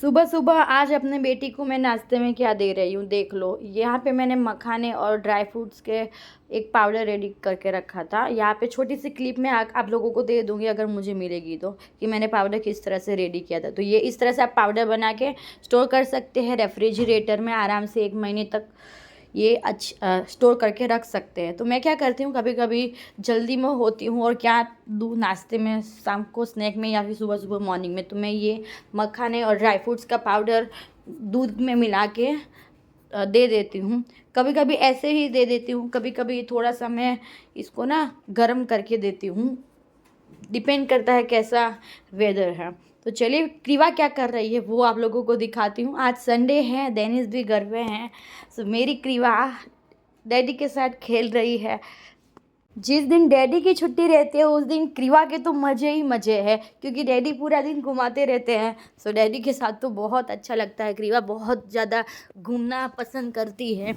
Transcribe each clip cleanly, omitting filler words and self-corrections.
सुबह सुबह आज अपने बेटी को मैं नाश्ते में क्या दे रही हूँ देख लो। यहाँ पे मैंने मखाने और ड्राई फ्रूट्स के एक पाउडर रेडी करके रखा था। यहाँ पे छोटी सी क्लिप में आप लोगों को दे दूँगी अगर मुझे मिलेगी तो, कि मैंने पाउडर किस तरह से रेडी किया था। तो ये इस तरह से आप पाउडर बना के स्टोर कर सकते हैं रेफ्रिजरेटर में आराम से 1 महीने तक ये स्टोर करके रख सकते हैं। तो मैं क्या करती हूँ, कभी कभी जल्दी में होती हूँ और क्या दूँ नाश्ते में, शाम को स्नैक में या फिर सुबह सुबह मॉर्निंग में, तो मैं ये मखाने और ड्राई फ्रूट्स का पाउडर दूध में मिला के दे देती हूँ। कभी कभी ऐसे ही दे देती हूँ, कभी कभी थोड़ा सा मैं इसको ना गर्म करके देती हूँ, डिपेंड करता है कैसा वेदर है। तो चलिए क्रीवा क्या कर रही है वो आप लोगों को दिखाती हूँ। आज संडे है, डेनिस भी घर पे हैं। सो मेरी क्रीवा डैडी के साथ खेल रही है। जिस दिन डैडी की छुट्टी रहती है उस दिन क्रीवा के तो मज़े ही मज़े है, क्योंकि डैडी पूरा दिन घुमाते रहते हैं। सो डैडी के साथ तो बहुत अच्छा लगता है। क्रीवा बहुत ज़्यादा घूमना पसंद करती है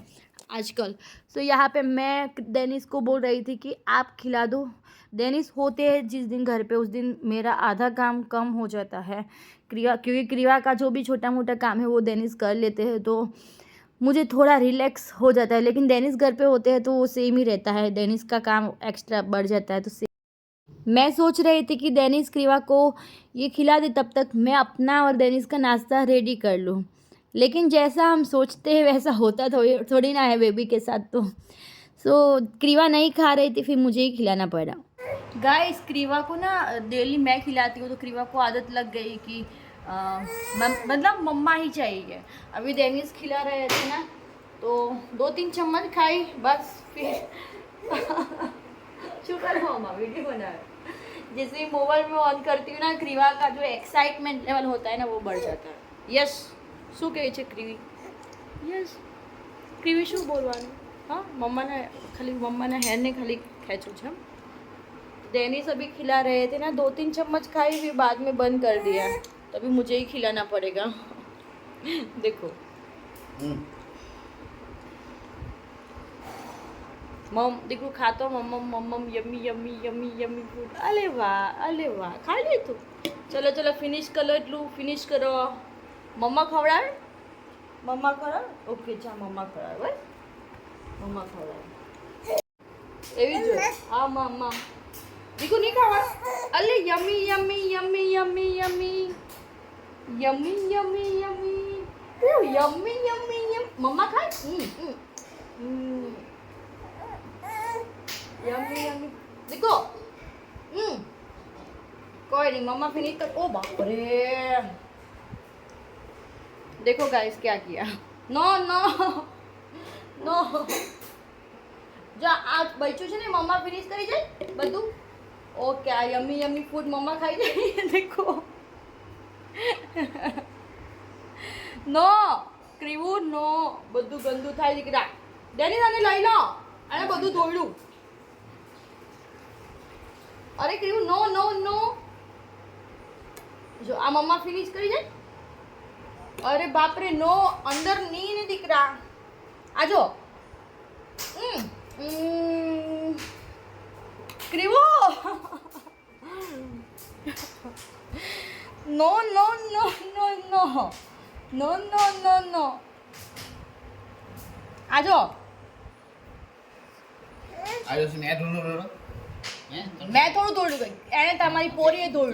आजकल। सो यहाँ पे मैं डेनिस को बोल रही थी कि आप खिला दो। डेनिस होते हैं जिस दिन घर पे, उस दिन मेरा आधा काम कम हो जाता है। क्योंकि क्रीवा का जो भी छोटा मोटा काम है वो डेनिस कर लेते हैं, तो मुझे थोड़ा रिलैक्स हो जाता है। लेकिन डेनिस घर पे होते हैं तो वो सेम ही रहता है, डेनिस का काम एक्स्ट्रा बढ़ जाता है। तो मैं सोच रही थी कि डेनिस क्रीवा को ये खिला दे, तब तक मैं अपना और डेनिस का नाश्ता रेडी कर लूँ। लेकिन जैसा हम सोचते हैं वैसा होता थोड़ी ना है बेबी के साथ। तो क्रीवा नहीं खा रही थी, फिर मुझे ही खिलाना पड़ा। गाइस क्रीवा को ना डेली मैं खिलाती हूँ, तो क्रीवा को आदत लग गई कि मतलब मम्मा ही चाहिए। अभी डेनिस खिला रहे थे ना, तो 2-3 चम्मच खाई बस, फिर शुक्र मम्मा वीडियो बना रहे। जैसे ही मोबाइल में ऑन करती हूँ ना, क्रीवा का जो एक्साइटमेंट लेवल होता है ना वो बढ़ जाता है। यस શું કહે છે ક્રીવી? યસ ક્રીવી શું બોલવાનું? हाँ मम्मा ने हेयर ने खाली खेचू છે। डेनिस अभी खिला रहे थे ना, 2-3 चम्मच खाई फिर बाद में बंद कर दिया। तो अभी मुझे ही खिलाना पड़ेगा। देखो मम, देखो खातो मम्मम मम्मम yummy yummy yummy yummy food. अरे वाह खा ले तू। चलो चलो फिनिश कर लो, એટલું फिनिश करो। मम्मा खवડાવે? मम्मा खवડાવે? ओके જા मम्मा खवડાવે બસ, मम्मा खवડાवे એવી જ હોય। હા મમ્મા દીકુ નહીં ખાવા? અલે yummy yummy yummy yummy yummy yummy yummy yummy yummy yummy yum મમ્મા ખાય? यम्मी यम्मी देखो। कोई नहीं मम्मा फिनिश कर। ओ बाप रे, देखो गाइस क्या किया। नो नो नो, जो आज बच्चों से नहीं मम्मा फिनिश करी जाए बधु। ओ क्या यम्मी यम्मी फूड मम्मा खाई जाए। देखो नो क्रीवू नो, बधु गंदू थाय दीकरा। डेनिस आने लई लो, आने बधु धोयडू। अरे क्रीव नो नो नो, जो आ मम्मा फिनिश करी जाए। अरे बाप रे नो, अंदर नहीं दिख रहा। आ जाओ। क्रीवो no no no no no no no no no, आ जाओ। मैं थोड़ा दौड़ गई, एने तमारी पोरी दौड़।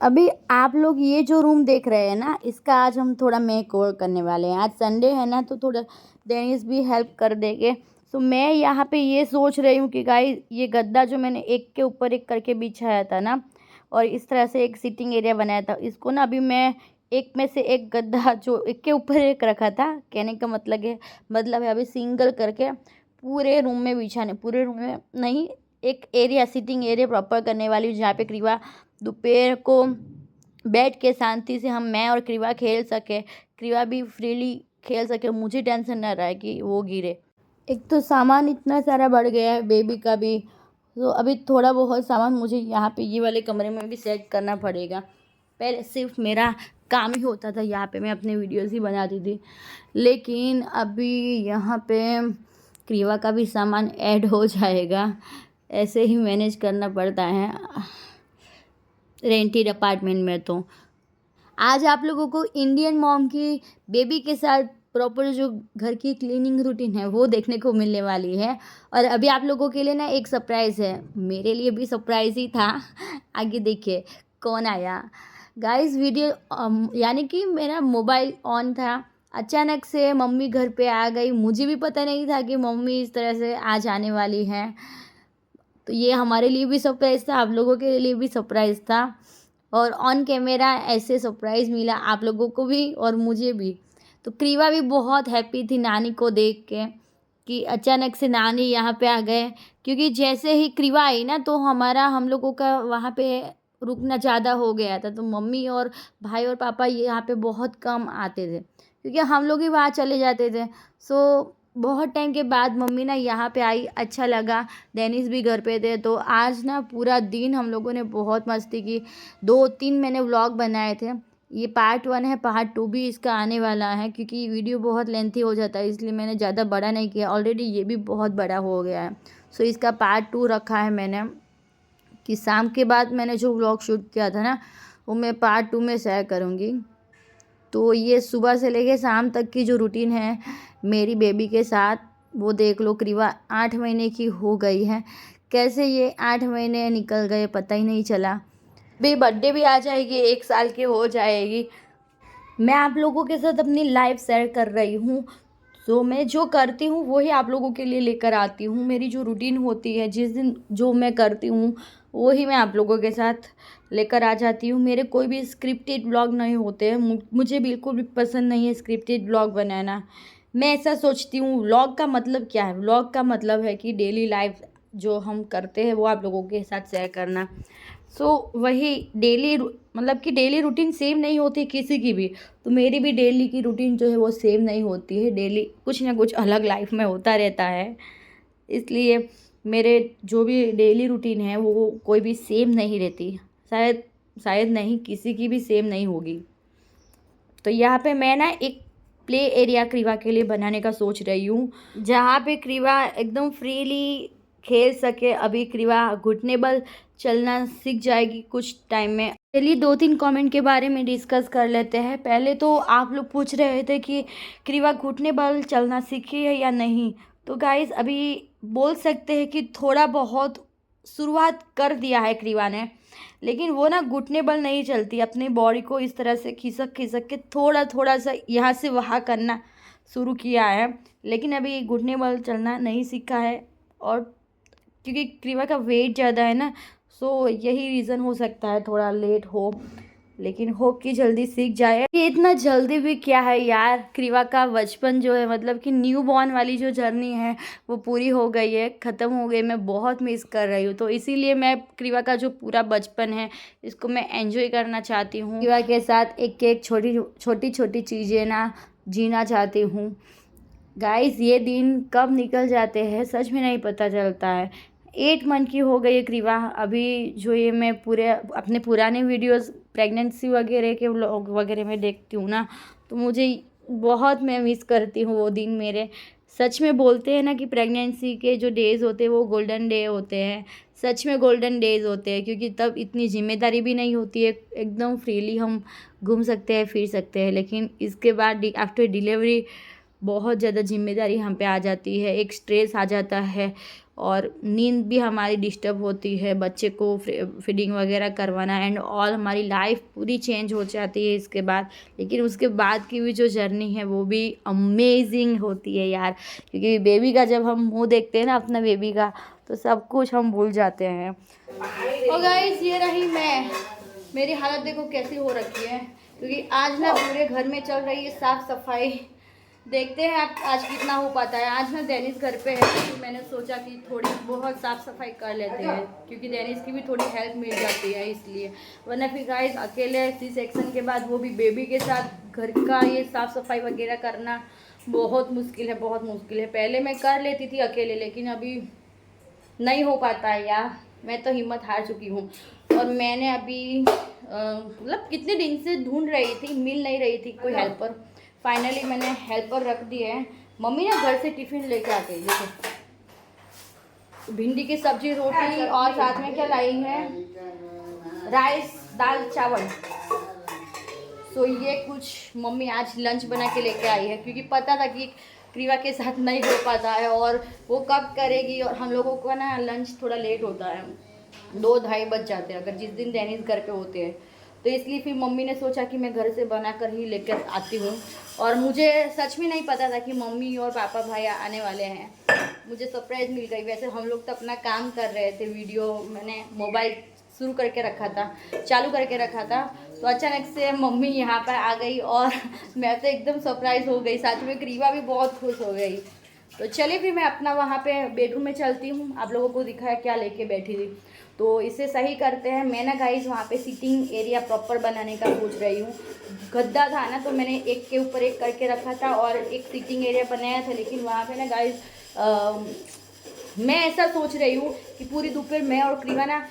अभी आप लोग ये जो रूम देख रहे हैं ना, इसका आज हम थोड़ा मेक ओवर करने वाले हैं। आज संडे है ना, तो थोड़ा डेनिस भी हेल्प कर देंगे। तो मैं यहाँ पे ये सोच रही हूँ कि गाइस ये गद्दा जो मैंने एक के ऊपर एक करके बिछाया था ना, और इस तरह से एक सिटिंग एरिया बनाया था, इसको ना अभी मैं एक में से एक गद्दा जो एक के ऊपर एक रखा था, कहने का मतलब है अभी सिंगल करके पूरे रूम में बिछाने, पूरे रूम में नहीं, एक एरिया सिटिंग एरिया प्रॉपर करने वाली हूँ, जहाँ पे क्रीवा दोपहर को बैठ के शांति से मैं और क्रीवा खेल सके, क्रीवा भी फ्रीली खेल सके, मुझे टेंशन ना रहे कि वो गिरे। एक तो सामान इतना सारा बढ़ गया है बेबी का भी, तो अभी थोड़ा बहुत सामान मुझे यहाँ पे ये वाले कमरे में भी सेट करना पड़ेगा। पहले सिर्फ मेरा काम ही होता था, यहाँ पे मैं अपने वीडियोज़ ही बनाती थी, लेकिन अभी यहाँ पे क्रीवा का भी सामान ऐड हो जाएगा। ऐसे ही मैनेज करना पड़ता है रेंटेड अपार्टमेंट में। तो आज आप लोगों को इंडियन मॉम की बेबी के साथ प्रॉपर जो घर की क्लीनिंग रूटीन है वो देखने को मिलने वाली है। और अभी आप लोगों के लिए ना एक सरप्राइज़ है, मेरे लिए भी सरप्राइज़ ही था। आगे देखिए कौन आया। गाइस वीडियो यानी कि मेरा मोबाइल ऑन था, अचानक से मम्मी घर पे आ गई। मुझे भी पता नहीं था कि मम्मी इस तरह से आज आने वाली हैं। तो ये हमारे लिए भी सरप्राइज़ था, आप लोगों के लिए भी सरप्राइज़ था। और ऑन कैमरा ऐसे सरप्राइज़ मिला आप लोगों को भी और मुझे भी। तो क्रीवा भी बहुत हैप्पी थी नानी को देख के कि अचानक से नानी यहाँ पे आ गए। क्योंकि जैसे ही क्रीवा आई ना तो हम लोगों का वहाँ पे रुकना ज़्यादा हो गया था। तो मम्मी और भाई और पापा यहाँ पे बहुत कम आते थे क्योंकि हम लोग ही वहाँ चले जाते थे। सो बहुत टाइम के बाद मम्मी ना यहाँ पे आई, अच्छा लगा। डेनिस भी घर पे थे तो आज ना पूरा दिन हम लोगों ने बहुत मस्ती की। 2-3 मैंने व्लॉग बनाए थे, ये पार्ट 1 है, पार्ट 2 भी इसका आने वाला है क्योंकि वीडियो बहुत लेंथी हो जाता है इसलिए मैंने ज़्यादा बड़ा नहीं किया। ऑलरेडी ये भी बहुत बड़ा हो गया है। सो इसका पार्ट 2 रखा है मैंने कि शाम के बाद मैंने जो व्लॉग शूट किया था ना वो मैं पार्ट 2 में शेयर करूँगी। तो ये सुबह से लेके शाम तक की जो रूटीन है मेरी बेबी के साथ वो देख लो। क्रीवा 8 महीने की हो गई है, कैसे ये 8 महीने निकल गए पता ही नहीं चला। भी बर्थडे भी आ जाएगी, 1 साल की हो जाएगी। मैं आप लोगों के साथ अपनी लाइफ शेयर कर रही हूँ। तो मैं जो करती हूँ वही आप लोगों के लिए लेकर आती हूँ। मेरी जो रूटीन होती है जिस दिन जो मैं करती हूँ वही मैं आप लोगों के साथ लेकर आ जाती हूँ। मेरे कोई भी स्क्रिप्टेड व्लॉग नहीं होते हैं, मुझे बिल्कुल भी पसंद नहीं है स्क्रिप्टेड व्लॉग बनाना। मैं ऐसा सोचती हूँ व्लॉग का मतलब क्या है, व्लॉग का मतलब है कि डेली लाइफ जो हम करते हैं वो आप लोगों के साथ शेयर करना। वही डेली मतलब कि डेली रूटीन सेम नहीं होती किसी की भी। तो मेरी भी डेली की रूटीन जो है वो सेम नहीं होती है, डेली कुछ ना कुछ अलग लाइफ में होता रहता है। इसलिए मेरे जो भी डेली रूटीन है वो कोई भी सेम नहीं रहती, शायद नहीं किसी की भी सेम नहीं होगी। तो यहाँ पे मैं ना एक प्ले एरिया क्रीवा के लिए बनाने का सोच रही हूँ जहाँ पे क्रीवा एकदम फ्रीली खेल सके। अभी क्रीवा घुटने बल चलना सीख जाएगी कुछ टाइम में। चलिए 2-3 कमेंट के बारे में डिस्कस कर लेते हैं। पहले तो आप लोग पूछ रहे थे कि क्रीवा घुटने बल चलना सीखी है या नहीं। तो गाइस अभी बोल सकते हैं कि थोड़ा बहुत शुरुआत कर दिया है क्रीवा ने, लेकिन वो ना घुटने बल नहीं चलती, अपनी बॉडी को इस तरह से खिसक खिसक के थोड़ा थोड़ा सा यहाँ से वहाँ करना शुरू किया है, लेकिन अभी घुटने बल चलना नहीं सीखा है। और क्योंकि क्रीवा का वेट ज़्यादा है ना, सो यही रीज़न हो सकता है थोड़ा लेट हो, लेकिन होप कि जल्दी सीख जाए। ये इतना जल्दी भी क्या है यार, क्रीवा का बचपन जो है मतलब कि न्यू बॉर्न वाली जो जर्नी है वो पूरी हो गई है, ख़त्म हो गई। मैं बहुत मिस कर रही हूँ, तो इसीलिए मैं क्रीवा का जो पूरा बचपन है इसको मैं एंजॉय करना चाहती हूँ। क्रीवा के साथ एक एक छोटी छोटी चीज़ें ना जीना चाहती हूँ। गाइस ये दिन कब निकल जाते हैं सच में नहीं पता चलता है। 8 मंथ की हो गई है क्रीवा। अभी जो ये मैं पूरे अपने पुराने वीडियोस प्रेगनेंसी वगैरह के व्लॉग वगैरह में देखती हूँ ना, तो मुझे बहुत मैं मिस करती हूँ वो दिन मेरे। सच में बोलते हैं ना कि प्रेगनेंसी के जो डेज़ होते हैं वो गोल्डन डे होते हैं, सच में गोल्डन डेज़ होते हैं क्योंकि तब इतनी जिम्मेदारी भी नहीं होती है, एकदम फ्रीली हम घूम सकते हैं फिर सकते हैं। लेकिन इसके बाद आफ्टर डिलीवरी बहुत ज़्यादा जिम्मेदारी हम पे आ जाती है, एक स्ट्रेस आ जाता है और नींद भी हमारी डिस्टर्ब होती है, बच्चे को फीडिंग वगैरह करवाना एंड ऑल, हमारी लाइफ पूरी चेंज हो जाती है इसके बाद। लेकिन उसके बाद की भी जो जर्नी है वो भी अमेजिंग होती है यार, क्योंकि बेबी का जब हम मुंह देखते हैं ना अपना बेबी का तो सब कुछ हम भूल जाते हैं। और गाइस ये रही मैं, मेरी हालत देखो कैसी हो रखी है क्योंकि आज ना पूरे घर में चल रही है साफ़ सफाई। देखते हैं आप आज कितना हो पाता है। आज ना डेनिस घर पे है तो मैंने सोचा कि थोड़ी बहुत साफ़ सफाई कर लेते हैं क्योंकि डेनिस की भी थोड़ी हेल्प मिल जाती है इसलिए। वरना फिर गाइस अकेले सी सेक्शन के बाद वो भी बेबी के साथ घर का ये साफ़ सफाई वगैरह करना बहुत मुश्किल है, बहुत मुश्किल है। पहले मैं कर लेती थी अकेले लेकिन अभी नहीं हो पाता है यार, मैं तो हिम्मत हार चुकी हूँ। और मैंने अभी मतलब कितने दिन से ढूंढ रही थी, मिल नहीं रही थी कोई हेल्पर। फाइनली मैंने हेल्पर रख दी है। मम्मी ना घर से टिफ़िन लेके आते हैं, देखो भिंडी की सब्जी रोटी और साथ में क्या लाई है, राइस दाल चावल। सो ये कुछ मम्मी आज लंच बना के लेके आई है, क्योंकि पता था कि क्रीवा के साथ नहीं हो पाता है और वो कब करेगी, और हम लोगों को ना लंच थोड़ा लेट होता है, 2-2:30 बज जाते हैं अगर जिस दिन डेनिस घर पे होते हैं। तो इसलिए फिर मम्मी ने सोचा कि मैं घर से बना कर ही लेकर आती हूँ। और मुझे सच में नहीं पता था कि मम्मी और पापा भाई आने वाले हैं, मुझे सरप्राइज़ मिल गई। वैसे हम लोग तो अपना काम कर रहे थे, वीडियो मैंने मोबाइल शुरू करके रखा था, चालू करके रखा था, तो अचानक से मम्मी यहाँ पर आ गई और मैं तो एकदम सरप्राइज़ हो गई, साथ में क्रीवा भी बहुत खुश हो गई। तो चलिए फिर मैं अपना वहाँ पे बेडरूम में चलती हूँ, आप लोगों को दिखाया क्या लेके बैठी थी। तो इसे सही करते हैं। मैं ना गाइज वहाँ पे सिटिंग एरिया प्रॉपर बनाने का सोच रही हूँ। गद्दा था ना, तो मैंने एक के ऊपर एक करके रखा था और एक सिटिंग एरिया बनाया था, लेकिन वहाँ पे ना गाइज मैं ऐसा सोच रही हूँ कि पूरी दोपहर मैं और क्रीवा ना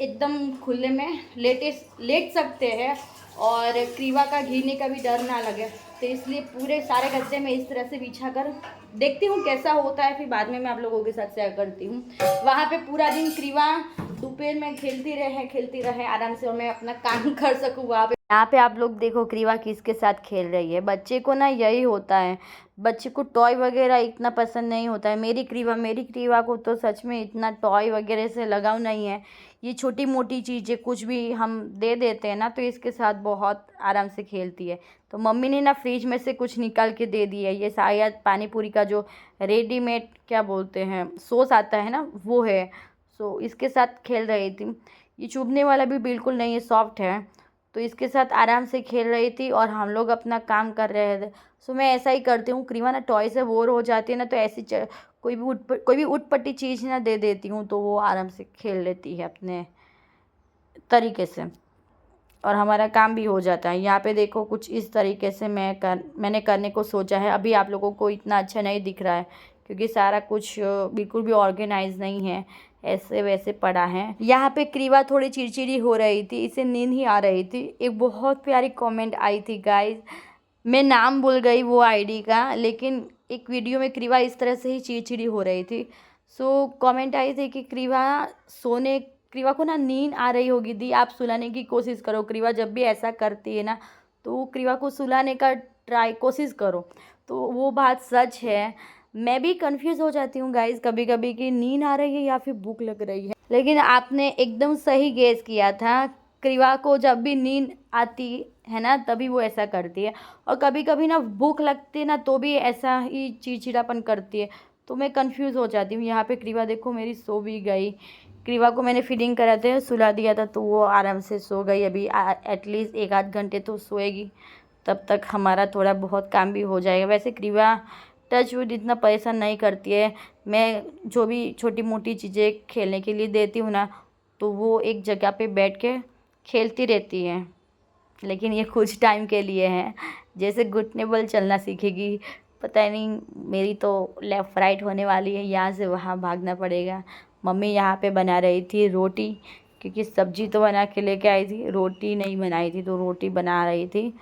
एकदम खुले में लेट सकते हैं और क्रीवा का गिरने का भी डर ना लगे। तो इसलिए पूरे सारे गद्दे में इस तरह से बिछा कर देखती हूँ कैसा होता है, फिर बाद में मैं आप लोगों के साथ शेयर करती हूँ। वहाँ पे पूरा दिन क्रीवा दोपहर में खेलती रहे आराम से, और मैं अपना काम कर सकूँ वहाँ पे। यहाँ पे आप लोग देखो क्रीवा किसके साथ खेल रही है। बच्चे को ना यही होता है, बच्चे को टॉय वगैरह इतना पसंद नहीं होता है। मेरी क्रीवा को तो सच में इतना टॉय वगैरह से लगाव नहीं है। ये छोटी मोटी चीज़ें कुछ भी हम दे देते हैं ना, तो इसके साथ बहुत आराम से खेलती है। तो मम्मी ने ना फ्रिज में से कुछ निकाल के दे दिया है, ये शायद पानी पूरी का जो रेडीमेड क्या बोलते हैं सॉस आता है ना, वो है। सो इसके साथ खेल रही थी। ये चुभने वाला भी बिल्कुल नहीं है, सॉफ्ट है। तो इसके साथ आराम से खेल रही थी और हम लोग अपना काम कर रहे थे। सो मैं ऐसा ही करती हूँ, क्रीवा ना टॉय से बोर हो जाती है ना, तो ऐसी कोई भी उटपटी चीज़ ना दे देती हूँ, तो वो आराम से खेल लेती है अपने तरीके से, और हमारा काम भी हो जाता है। यहाँ पे देखो कुछ इस तरीके से मैंने करने को सोचा है। अभी आप लोगों को इतना अच्छा नहीं दिख रहा है क्योंकि सारा कुछ बिल्कुल भी ऑर्गेनाइज नहीं है, ऐसे वैसे पड़ा है। यहाँ पे क्रीवा थोड़ी चिड़चिड़ी हो रही थी, इसे नींद ही आ रही थी। एक बहुत प्यारी कमेंट आई थी गाइज, मैं नाम भूल गई वो आईडी का, लेकिन एक वीडियो में क्रीवा इस तरह से ही चिड़चिड़ी हो रही थी। सो कमेंट आई थी कि क्रीवा को ना नींद आ रही होगी दी, आप सुलाने की कोशिश करो। क्रीवा जब भी ऐसा करती है ना, तो क्रीवा को सुलाने का कोशिश करो। तो वो बात सच है। मैं भी कंफ्यूज हो जाती हूँ गाइज कभी कभी कि नींद आ रही है या फिर भूख लग रही है, लेकिन आपने एकदम सही गेस किया था। क्रीवा को जब भी नींद आती है ना, तभी वो ऐसा करती है, और कभी कभी ना भूख लगती है ना, तो भी ऐसा ही चिड़चिड़ापन करती है। तो मैं कंफ्यूज हो जाती हूँ। यहाँ पे क्रीवा देखो मेरी सो भी गई। क्रीवा को मैंने फीडिंग कराते सुला दिया था, तो वो आराम से सो गई। अभी एटलीस्ट 1-8 घंटे तो सोएगी, तब तक हमारा थोड़ा बहुत काम भी हो जाएगा। वैसे क्रीवा टच वुड इतना परेशान नहीं करती है। मैं जो भी छोटी मोटी चीज़ें खेलने के लिए देती हूँ ना, तो वो एक जगह पे बैठ के खेलती रहती है, लेकिन ये कुछ टाइम के लिए है। जैसे घुटने बल चलना सीखेगी, पता नहीं मेरी तो लेफ़्ट राइट होने वाली है, यहाँ से वहाँ भागना पड़ेगा। मम्मी यहाँ पे बना रही थी रोटी, क्योंकि सब्जी तो बना के लेके आई थी, रोटी नहीं बनाई थी, तो रोटी बना रही थी।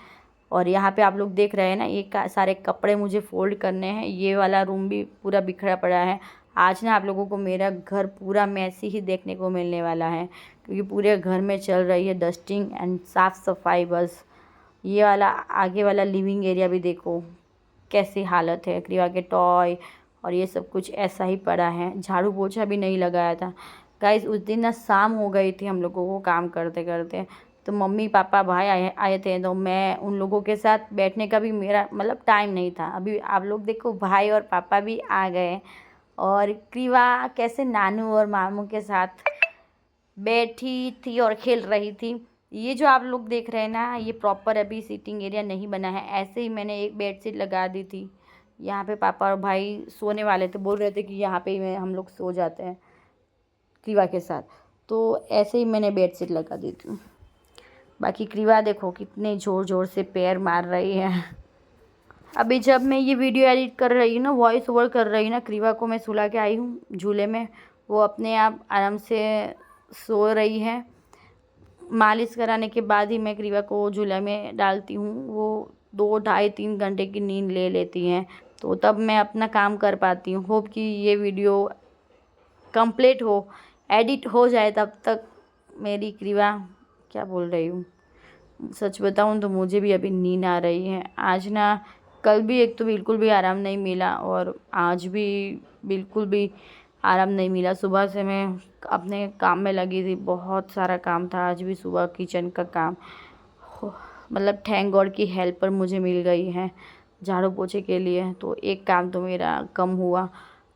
और यहाँ पे आप लोग देख रहे हैं ना, ये सारे कपड़े मुझे फोल्ड करने हैं। ये वाला रूम भी पूरा बिखरा पड़ा है। आज ना आप लोगों को मेरा घर पूरा मैसी ही देखने को मिलने वाला है, क्योंकि पूरे घर में चल रही है डस्टिंग एंड साफ़ सफाई बस। ये वाला आगे वाला लिविंग एरिया भी देखो कैसी हालत है, क्रीवा के टॉय और ये सब कुछ ऐसा ही पड़ा है। झाड़ू पोछा भी नहीं लगाया था गाइस। उस दिन ना शाम हो गई थी हम लोगों को काम करते करते, तो मम्मी पापा भाई आए थे, तो मैं उन लोगों के साथ बैठने का भी मेरा मतलब टाइम नहीं था। अभी आप लोग देखो भाई और पापा भी आ गए, और क्रीवा कैसे नानू और मामू के साथ बैठी थी और खेल रही थी। ये जो आप लोग देख रहे हैं ना, ये प्रॉपर अभी सीटिंग एरिया नहीं बना है, ऐसे ही मैंने एक बेडशीट लगा दी थी। यहाँ पे पापा और भाई सोने वाले थे, बोल रहे थे कि यहाँ पे ही हम लोग सो जाते हैं क्रीवा के साथ, तो ऐसे ही मैंने बेडशीट लगा दी थी। बाकी क्रीवा देखो कितने ज़ोर ज़ोर से पैर मार रही है। अभी जब मैं ये वीडियो एडिट कर रही हूँ ना, वॉइस ओवर कर रही हूँ ना, क्रीवा को मैं सुला के आई हूँ झूले में, वो अपने आप आराम से सो रही है। मालिश कराने के बाद ही मैं क्रीवा को झूला में डालती हूँ। वो 2-2.5-3 घंटे की नींद ले लेती हैं, तो तब मैं अपना काम कर पाती हूँ। होप कि ये वीडियो कंप्लीट हो, एडिट हो जाए, तब तक मेरी क्रीवा क्या बोल रही हूँ, सच बताऊँ तो मुझे भी अभी नींद आ रही है। आज ना कल भी एक तो बिल्कुल भी आराम नहीं मिला और आज भी बिल्कुल भी आराम नहीं मिला। सुबह से मैं अपने काम में लगी थी, बहुत सारा काम था आज भी सुबह किचन का काम। मतलब थैंक गॉड की हेल्पर मुझे मिल गई है झाड़ू पोछे के लिए, तो एक काम तो मेरा कम हुआ।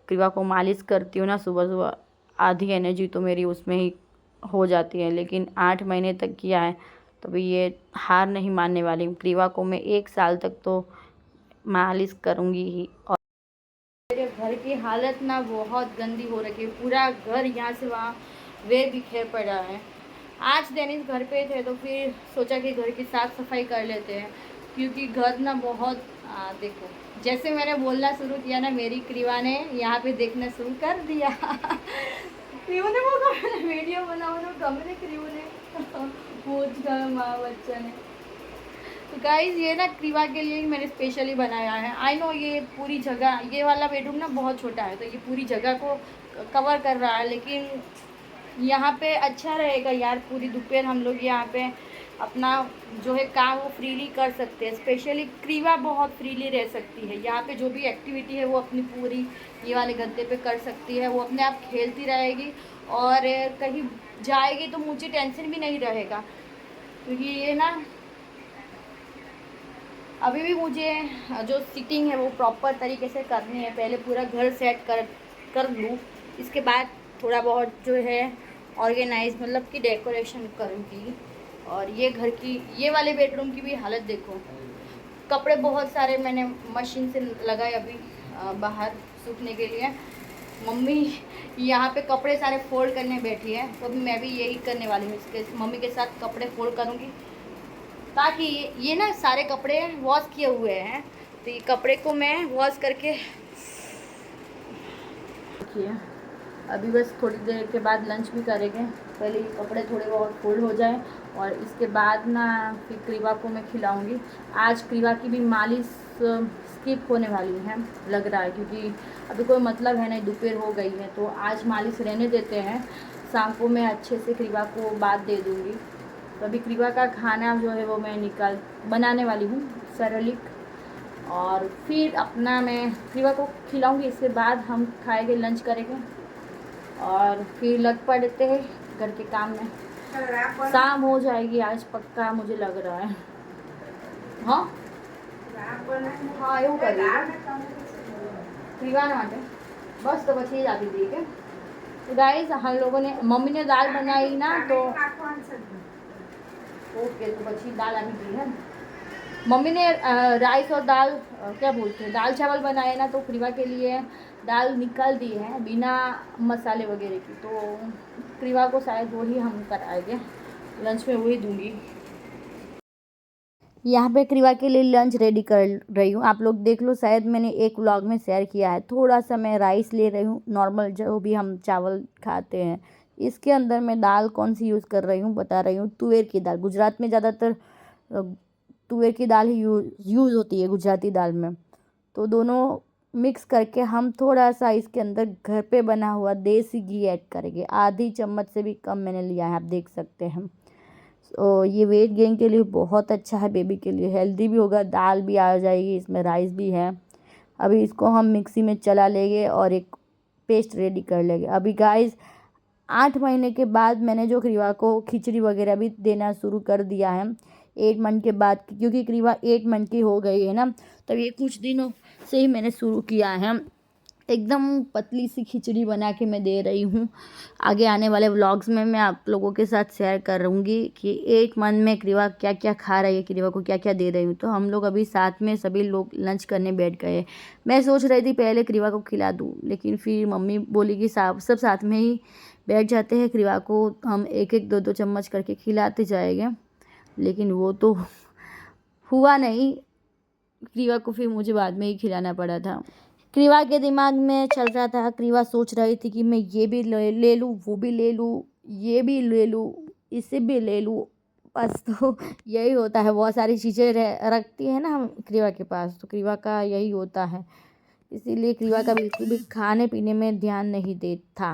क्रिवा को मालिश करती हूँ ना सुबह सुबह, आधी एनर्जी तो मेरी उसमें ही हो जाती है। लेकिन 8 महीने तक किया है तो भी ये हार नहीं मानने वाली हूँ। क्रिवा को मैं 1 साल तक तो मालिश करूँगी ही। और मेरे घर की हालत ना बहुत गंदी हो रखी है, पूरा घर यहाँ से वहाँ वे बिखेर पड़ा है। आज डेनिस घर पे थे तो फिर सोचा कि घर की साफ़ सफाई कर लेते हैं, क्योंकि घर ना बहुत देखो जैसे मैंने बोलना शुरू किया ना, मेरी क्रिवा ने यहाँ पे देखना शुरू कर दिया। क्रिवा ने वो वीडियो बनाओ ना कमरे क्रिवा ने पूछ कर माँ बच्चा ने। तो गाइज ये ना क्रिवा के लिए ही मैंने स्पेशली बनाया है। आई नो ये पूरी जगह, ये वाला बेडरूम ना बहुत छोटा है तो ये पूरी जगह को कवर कर रहा है, लेकिन यहाँ पे अच्छा रहेगा यार। पूरी दोपहर हम लोग यहाँ पे अपना जो है काम वो फ्रीली कर सकते हैं। स्पेशली क्रिवा बहुत फ्रीली रह सकती है यहाँ पे, जो भी एक्टिविटी है वो अपनी पूरी ये वाले गद्दे पे कर सकती है। वो अपने आप खेलती रहेगी और कहीं जाएगी तो मुझे टेंशन भी नहीं रहेगा, क्योंकि ये ना अभी भी मुझे जो सीटिंग है वो प्रॉपर तरीके से करनी है। पहले पूरा घर सेट कर लूँ, इसके बाद थोड़ा बहुत जो है ऑर्गेनाइज मतलब कि डेकोरेशन करूँगी। और ये घर की ये वाले बेडरूम की भी हालत देखो, कपड़े बहुत सारे मैंने मशीन से लगाए अभी बाहर सूखने के लिए। मम्मी यहाँ पे कपड़े सारे फोल्ड करने बैठी है, तो अभी मैं भी यही करने वाली हूँ, इसके मम्मी के साथ कपड़े फोल्ड करूँगी, ताकि ये ना सारे कपड़े वॉश किए हुए हैं तो ये कपड़े को मैं वॉश करके देखिए। अभी बस थोड़ी देर के बाद लंच भी करेंगे, पहले ये कपड़े थोड़े बहुत फोल्ड हो जाए और इसके बाद ना फिर क्रिवा को मैं खिलाऊंगी। आज क्रिवा की भी मालिश स्किप होने वाली है लग रहा है, क्योंकि अभी कोई मतलब है नहीं, दोपहर हो गई है तो आज मालिश रहने देते हैं। शाम को मैं अच्छे से क्रिवा को बात दे दूँगी। तो अभी क्रिवा का खाना जो है वो मैं बनाने वाली हूँ सरलिक, और फिर अपना मैं क्रिवा को खिलाऊंगी। इसके बाद हम खाएंगे, लंच करेंगे और फिर लग पड़ते हैं घर के काम में। शाम हो जाएगी आज पक्का मुझे लग रहा है। हाँ हाँ એવું કરી क्रिवा માટે बस तो પછી જ આપી દઈએ। तो गाइस हम लोगों ने मम्मी ने दाल बनाई ना तो ओके, तो પછી दाल अभी दी है। मम्मी ने राइस और दाल क्या बोलते हैं दाल चावल बनाए ना, तो क्रिवा के लिए दाल निकाल दी है बिना मसाले वगैरह की, तो क्रिवा को शायद वही हम कराएंगे, लंच में वही दूंगी। यहाँ पे क्रिवा के लिए लंच रेडी कर रही हूँ, आप लोग देख लो, शायद मैंने एक व्लॉग में शेयर किया है। थोड़ा सा मैं राइस ले रही हूँ, नॉर्मल जो भी हम चावल खाते हैं। इसके अंदर मैं दाल कौन सी यूज़ कर रही हूँ बता रही हूँ, तुअर की दाल। गुजरात में ज़्यादातर तुअर की दाल ही यूज़ होती है गुजराती दाल में। तो दोनों मिक्स करके हम थोड़ा सा इसके अंदर घर पे बना हुआ देसी घी ऐड करेंगे, आधी चम्मच से भी कम मैंने लिया है, आप देख सकते हैं। तो ये वेट गेन के लिए बहुत अच्छा है, बेबी के लिए हेल्दी भी होगा, दाल भी आ जाएगी, इसमें राइस भी है। अभी इसको हम मिक्सी में चला लेंगे और एक पेस्ट रेडी कर लेंगे। अभी गाइस 8 महीने के बाद मैंने जो क्रिवा को खिचड़ी वगैरह भी देना शुरू कर दिया है, 8 मंथ के बाद, क्योंकि क्रिवा 8 मंथ की हो गई है ना, तब ये कुछ दिनों से ही मैंने शुरू किया है। एकदम पतली सी खिचड़ी बना के मैं दे रही हूँ। आगे आने वाले व्लॉग्स में मैं आप लोगों के साथ शेयर करूँगी कि 8 मंथ में क्रिवा क्या क्या खा रही है, क्रिवा को क्या क्या दे रही हूँ। तो हम लोग अभी साथ में सभी लोग लंच करने बैठ गए। मैं सोच रही थी पहले क्रिवा को खिला दूँ, लेकिन फिर मम्मी बोली कि सब साथ में ही बैठ जाते हैं, क्रिवा को हम एक एक दो दो चम्मच करके खिलाते जाएंगे, लेकिन वो तो हुआ नहीं। क्रिवा को फिर मुझे बाद में ही खिलाना पड़ा था। क्रिवा के दिमाग में चल रहा था, क्रिवा सोच रही थी कि मैं ये भी ले लूँ, वो भी ले लूँ, ये भी ले लूँ, इसे भी ले लूँ। बस तो यही होता है, बहुत सारी चीज़ें रखती है ना हम क्रिवा के पास, तो क्रिवा का यही होता है। इसीलिए क्रिवा का बिल्कुल भी खाने पीने में ध्यान नहीं देता।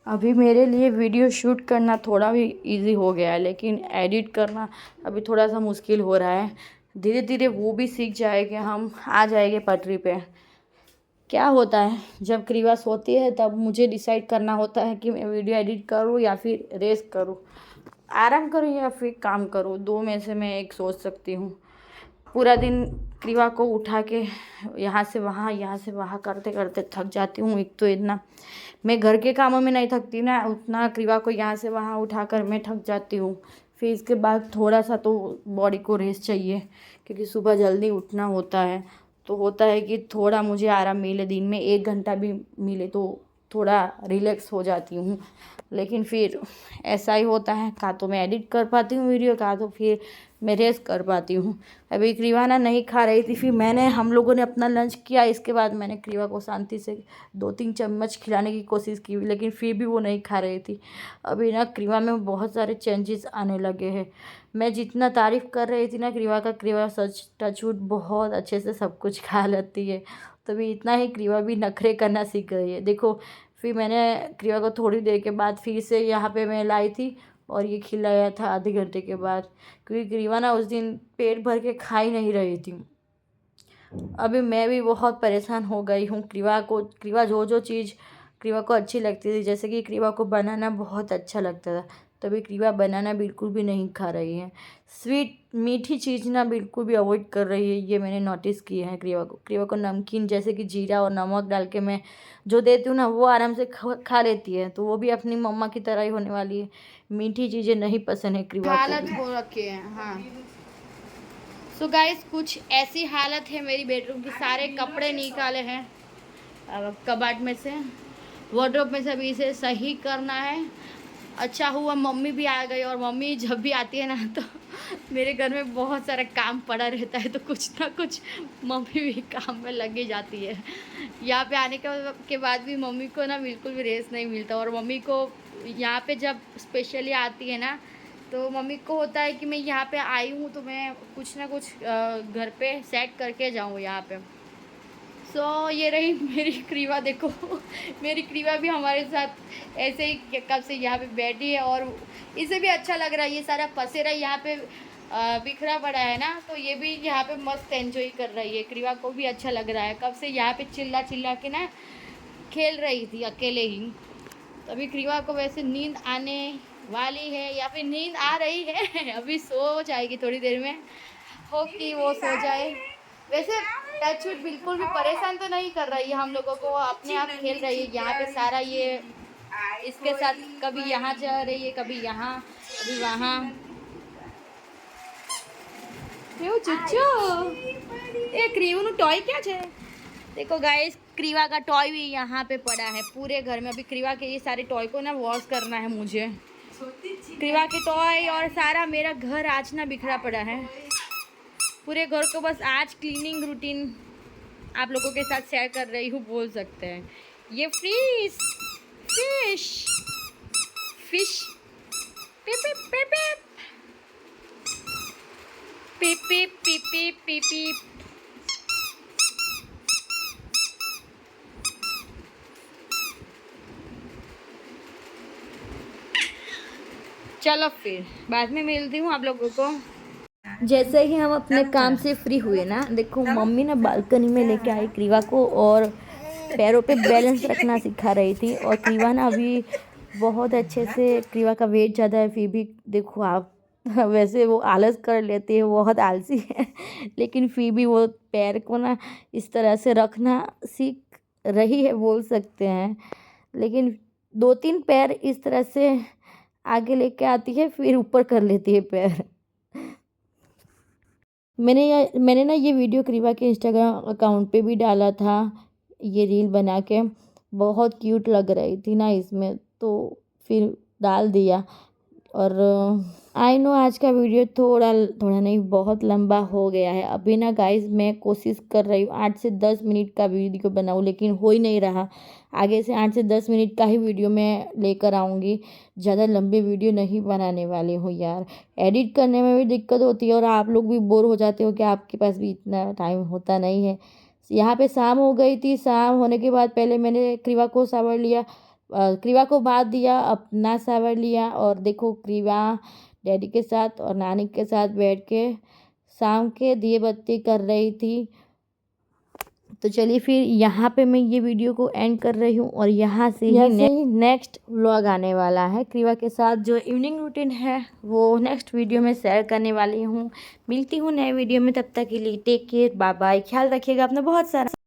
अभी मेरे लिए वीडियो शूट करना थोड़ा भी इजी हो गया है, लेकिन एडिट करना अभी थोड़ा सा मुश्किल हो रहा है। धीरे धीरे वो भी सीख जाएंगे, हम आ जाएंगे पटरी पे। क्या होता है जब क्रीवा सोती है तब मुझे डिसाइड करना होता है कि मैं वीडियो एडिट करूँ या फिर रेस्ट करूँ, आराम करूँ या फिर काम करूँ। दो में से मैं एक सोच सकती हूँ। पूरा दिन क्रीवा को उठा के यहाँ से वहाँ करते करते थक जाती हूँ। एक तो इतना मैं घर के कामों में नहीं थकती ना, उतना क्रीवा को यहाँ से वहाँ उठाकर मैं थक जाती हूँ। फिर इसके बाद थोड़ा सा तो बॉडी को रेस्ट चाहिए, क्योंकि सुबह जल्दी उठना होता है। तो होता है कि थोड़ा मुझे आराम मिले, दिन में 1 घंटा भी मिले तो थोड़ा रिलैक्स हो जाती हूँ। लेकिन फिर ऐसा ही होता है, का तो मैं एडिट कर पाती हूँ वीडियो, का तो फिर मैं रेस्ट कर पाती हूँ। अभी क्रीवाना नहीं खा रही थी, फिर हम लोगों ने अपना लंच किया। इसके बाद मैंने क्रीवा को शांति से 2-3 चम्मच खिलाने की कोशिश की, लेकिन फिर भी वो नहीं खा रही थी। अभी ना क्रीवा में बहुत सारे चेंजेस आने लगे हैं। मैं जितना तारीफ़ कर रही थी ना क्रीवा का, क्रीवा सच टचवुड बहुत अच्छे से सब कुछ खा लेती है। तभी इतना ही क्रीवा भी नखरे करना सीख गई है। देखो, फिर मैंने क्रीवा को थोड़ी देर के बाद फिर से यहाँ पे मैं लाई थी और ये खिलाया था आधे घंटे के बाद, क्योंकि क्रीवा ना उस दिन पेट भर के खा ही नहीं रही थी। अभी मैं भी बहुत परेशान हो गई हूँ। क्रीवा जो चीज़ क्रीवा को अच्छी लगती थी, जैसे कि क्रीवा को बनाना बहुत अच्छा लगता था, तभी क्रीवा बनाना बिल्कुल भी नहीं खा रही है। मीठी चीज़ ना बिल्कुल भी अवॉइड कर रही है, ये मैंने नोटिस किया है। क्रीवा को नमकीन जैसे कि जीरा और नमक डाल के मैं जो देती हूँ ना, वो आराम से खा लेती है। तो वो भी अपनी मम्मा की तरह ही होने वाली है। मीठी चीज़ें नहीं पसंद है क्रीवा को हालत हो रखी है। हाँ, सो गाइस कुछ ऐसी हालत है मेरी बेडरूम की। सारे कपड़े निकाले हैं अब कबाट में से, वार्डरोब में से, अभी इसे सही करना है। अच्छा हुआ मम्मी भी आ गई, और मम्मी जब भी आती है ना तो मेरे घर में बहुत सारा काम पड़ा रहता है, तो कुछ ना कुछ मम्मी भी काम में लगी जाती है। यहाँ पे आने के बाद भी मम्मी को ना बिल्कुल भी रेस्ट नहीं मिलता। और मम्मी को यहाँ पे जब स्पेशली आती है ना, तो मम्मी को होता है कि मैं यहाँ पे आई हूँ तो मैं कुछ ना कुछ घर पे सेट करके जाऊँ यहाँ पे। सो ये रही मेरी क्रीवा। देखो मेरी क्रीवा भी हमारे साथ ऐसे ही कब से यहाँ पे बैठी है, और इसे भी अच्छा लग रहा है। ये सारा पसेरा यहाँ पे बिखरा पड़ा है ना, तो ये भी यहाँ पे मस्त एंजॉय कर रही है। क्रीवा को भी अच्छा लग रहा है, कब से यहाँ पे चिल्ला चिल्ला के ना खेल रही थी अकेले ही। तभी क्रीवा को वैसे नींद आने वाली है, या फिर नींद आ रही है अभी सो जाएगी थोड़ी देर में। होप कि वो सो जाए। वैसे टचवुड बिल्कुल भी परेशान तो नहीं कर रही है हम लोगों को, अपने आप खेल रही है यहाँ पे सारा। ये इसके साथ कभी यहाँ जा रही है, कभी यहाँ, कभी वहाँ। क्यों चुच्चू ए क्रीव नु टॉय क्या है? देखो गाइस, क्रीवा का टॉय भी यहाँ पे पड़ा है पूरे घर में। अभी क्रीवा के ये सारे टॉय को ना वॉश करना है मुझे। क्रीवा के टॉय और सारा मेरा घर आज ना बिखरा पड़ा है। पूरे घर को बस आज क्लीनिंग रूटीन आप लोगों के साथ शेयर कर रही हूँ, बोल सकते हैं। ये फिश फिश फिश पिप पिप पिप पिप पिप पिप पिप पिप पिप। चलो फिर बाद में मिलती हूँ आप लोगों को। जैसे ही हम अपने काम से फ्री हुए ना, देखो मम्मी ना बालकनी में लेके आई क्रीवा को और पैरों पे बैलेंस रखना सिखा रही थी। और क्रीवा ना अभी बहुत अच्छे से, क्रीवा का वेट ज़्यादा है फिर भी देखो आप वैसे वो आलस कर लेती है, बहुत आलसी है लेकिन फिर भी वो पैर को ना इस तरह से रखना सीख रही है, बोल सकते हैं। लेकिन 2-3 पैर इस तरह से आगे लेके आती है, फिर ऊपर कर लेती है पैर। मैंने ना ये वीडियो क्रीवा के इंस्टाग्राम अकाउंट पे भी डाला था, ये रील बना के। बहुत क्यूट लग रही थी ना इसमें, तो फिर डाल दिया। और आई नो आज का वीडियो थोड़ा थोड़ा नहीं बहुत लंबा हो गया है। अभी ना गाइस मैं कोशिश कर रही हूँ 8 से 10 मिनट का वीडियो बनाऊँ, लेकिन हो ही नहीं रहा। आगे से 8 से 10 मिनट का ही वीडियो मैं लेकर आऊँगी, ज़्यादा लंबे वीडियो नहीं बनाने वाली हूँ यार। एडिट करने में भी दिक्कत होती है और आप लोग भी बोर हो जाते हो कि आपके पास भी इतना टाइम होता नहीं है। यहाँ पे शाम हो गई थी। शाम होने के बाद पहले मैंने क्रीवा को शावर लिया, क्रीवा को बांध दिया, अपना शावर लिया और देखो क्रीवा डैडी के साथ और नानी के साथ बैठ के शाम के दिए बत्ती कर रही थी। तो चलिए फिर यहाँ पे मैं ये वीडियो को एंड कर रही हूँ और यहाँ से ही नेक्स्ट व्लॉग आने वाला है। क्रीवा के साथ जो इवनिंग रूटीन है वो नेक्स्ट वीडियो में शेयर करने वाली हूँ। मिलती हूँ नए वीडियो में, तब तक के लिए टेक केयर, बाय बाय, ख्याल रखिएगा अपना बहुत सारा।